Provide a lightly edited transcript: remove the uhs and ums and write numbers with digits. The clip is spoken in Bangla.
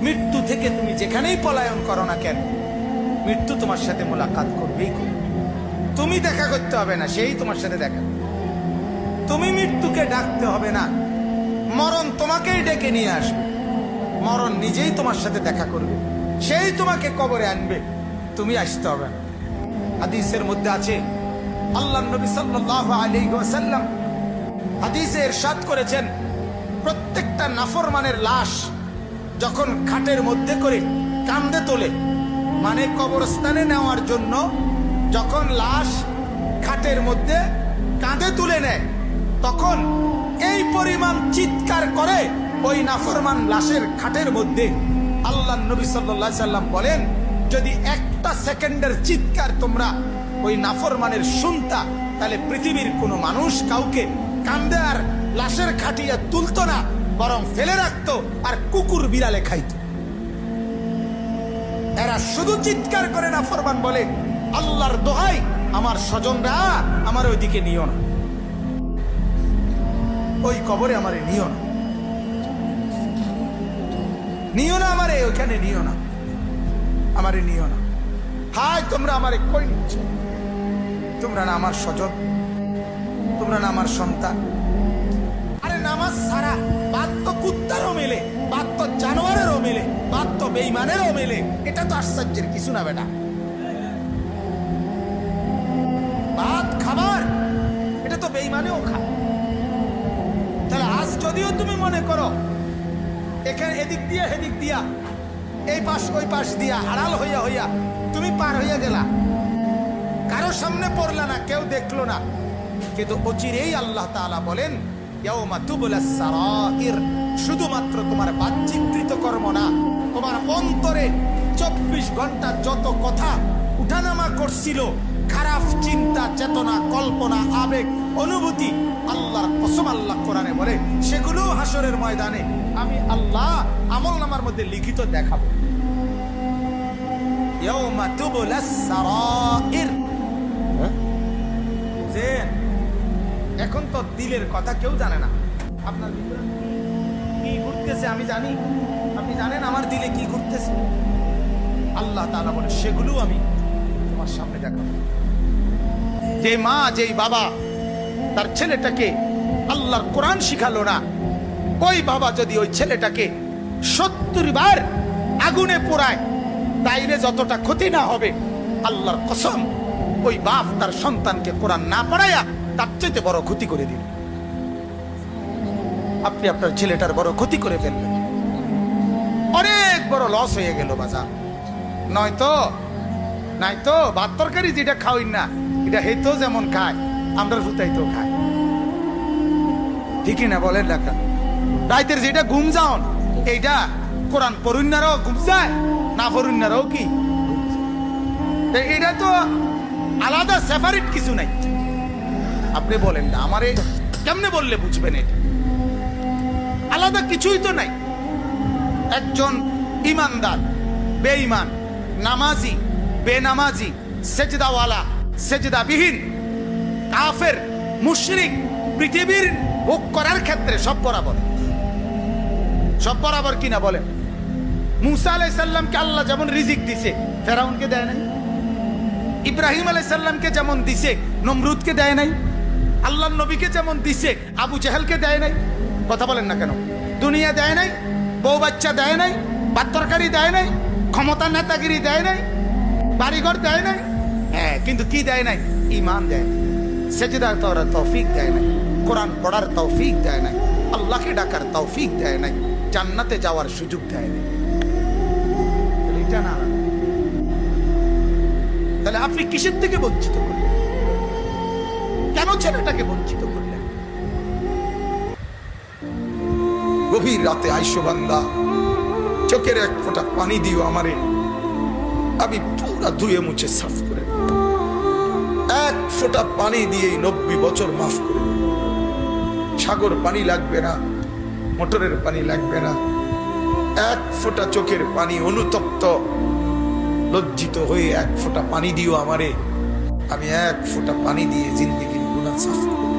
মৃত্যু থেকে তুমি যেখানেই পলায়ন করো না কেন, মৃত্যু তোমার সাথে মোলাকাত করবেই করবে। তুমি দেখা করতে হবে না, সেই তোমার সাথে দেখা। তুমি মৃত্যুকে ডাকতে হবে না, মরণ তোমাকেই ডেকে নিয়ে আসবে। মরণ নিজেই তোমার সাথে দেখা করবে, সেই তোমাকে কবরে আনবে, তুমি আসতে হবে না। হাদিসের মধ্যে আছে, আল্লাহর নবী সাল্লাল্লাহু আলাইহি ওয়াসাল্লাম হাদিসে ইরশাদ করেছেন, প্রত্যেকটা নাফরমানের লাশ যখন খাটের মধ্যে করে কাঁধে তোলে, মানে কবরস্থানে নেওয়ার জন্য যখন লাশ খাটের মধ্যে কাঁধে তুলে নেয়, তখন এই পরিমাণ চিৎকার করে ওই নাফরমান লাশের খাটের মধ্যে। আল্লাহর নবী সাল্লাল্লাহু আলাইহি সাল্লাম বলেন, যদি একটা সেকেন্ডের চিৎকার তোমরা ওই নাফরমানের শুনতা, তাহলে পৃথিবীর কোনো মানুষ কাউকে কাঁধে আর লাশের খাটিয়া তুলতো না, বরং ফেলে রাখতো আর কুকুর বিড়ালে খাইতো। এরা শুধু চিৎকার করে নাফরমান বলে, আল্লাহর দোহাই আমার স্বজনরা আমার ওইদিকে নিও না, ওই কবরে আমারে নিও না, নিও না আমারে ওইখানে, নিও না আমারে, নিও না। হায় তোমরা আমারে কই নিচ্ছ? তোমরা না আমার স্বজন, তোমরা না আমার সন্তান। আরে নামাজ ছাড়া বাদ তো কুত্তারও মেলে, বাদ তো জানোয়ারেরও মেলে, বাদ তো বেঈমানেরও মেলে। এটা তো আশ্চর্যের কিছু না বেটা। ভাত খাবার এটা তো বেঈমানেও খায়। তাহলে আজ যদিও তুমি মনে করো এখানে এদিক দিয়া হেদিক দিয়া, এই পাশ ওই পাশ দিয়া আড়াল হইয়া হইয়া তুমি পার হইয়া গেলা, কারো সামনে পড়লা না, কেউ দেখলো না, কিন্তু অচিরেই আল্লাহ তাআলা বলেন, ইয়াউমা তুবলাস সারাইর, শুধুমাত্র তোমার বাহ্যিক কৃতকর্ম না, তোমার অন্তরে 24 ঘন্টা যত কথা উঠানামা করছিল, খারাপ চিন্তা, চেতনা, কল্পনা, আবেগ, অনুভূতি, আল্লাহর কসম আল্লাহ কোরআনে বলে, সেগুলো হাসরের ময়দানে আমি আল্লাহ আমলনামার মধ্যে লিখিত দেখাবো। ইয়াউমা তুবলাস সারাইর। এখন তো দিলের কথা কেউ জানে না। আপনার ভিতরে কি ঘুরতেছে আমি জানি, আপনি জানেন আমার দিলে কি ঘুরতেছে। আল্লাহ তাআলা বলে, সেগুলো আমি তোমার সামনে দেখাবো। যে মা, যেই বাবা তার ছেলেটাকে আল্লাহর কোরআন শিখালো না, ওই বাবা যদি ওই ছেলেটাকে 70 বার আগুনে পোড়ায়, তাইলে যতটা ক্ষতি না হবে, আল্লাহর কসম ওই বাপ তার সন্তানকে কোরআন না পড়ায়া তার চাইতে বড় ক্ষতি করে দিল। আপনি আপনার ছেলেটার বড় ক্ষতি করে ফেললেন, অনেক বড় লস হয়ে গেল বাজার। নয়তো ভাত তরকারি যেটা খাওয়াই না, এটা হেতো যেমন খায়, আমরা ফুতাইতেও খায়, ঠিকই না বলেন না? রাইতের যেটা ঘুম যাওন, এইটা কোরআন পড়ুন্নারাও ঘুম যায়, না পড়ুন্নারাও কি, এটা তো আলাদা সেপারেট কিছু নাই। আপনি বলেন না, আমারে কেমনে বললে বুঝবেন? এটা আলাদা কিছুই তো নাই। একজন ইমানদার, বেঈমান, নামাজি, বেনামাজি, সেজদাওয়ালা, সেজদাবিহীন, কাফের, মুশরিক, পৃথিবীর ভোগ করার ক্ষেত্রে সব বরাবর, সব বরাবর কিনা বলেন? মুসা আলাইহিস সালামকে আল্লাহ যেমন রিজিক দিছে, ফেরাউনকে দেয় নাই? ইব্রাহিম আলাইহিস সালামকে যেমন দিছে, নমরুদকে দেয় নাই? আল্লাহর নবীকে যেমন দিছে, আবু জাহেলকে দেয় নাই? কথা বলেন না কেন? দুনিয়া দেয় নাই, বউ বাচ্চা দেয় নাই, ভাত তরকারি দেয় নাই, ক্ষমতা নেতাগিরি দেয় নাই, বাড়িঘর দেয় নাই? হ্যাঁ, কিন্তু কি দেয় নাই? ঈমান দেয় নাই, সেজদা করার তৌফিক দেয় নাই, কোরআন পড়ার তৌফিক দেয় নাই, আল্লাহকে ডাকার তৌফিক দেয় নাই, জান্নাতে যাওয়ার সুযোগ দেয় নাই। এটা না, তাহলে আপনি কিসের থেকে বঞ্চিত করলেন? কেন ছেলেটাকে বঞ্চিত করলেন? গভীর রাতে আইসো বান্দা, চোখের এক ফোঁটা পানি দিও আমারে, আমি পুরা ধুয়ে মুছে সাফ করে, এক ফোঁটা পানি দিয়েই 90 বছর মাফ করে। সাগর পানি লাগবে না, মোটরের পানি লাগবে না, এক ফোঁটা চোখের পানি, অনুতপ্ত লজ্জিত হয়ে এক ফোঁটা পানি দিও আমারে, আমি এক ফোঁটা পানি দিয়ে জিন্দেগির গুনাহ সাফ করব।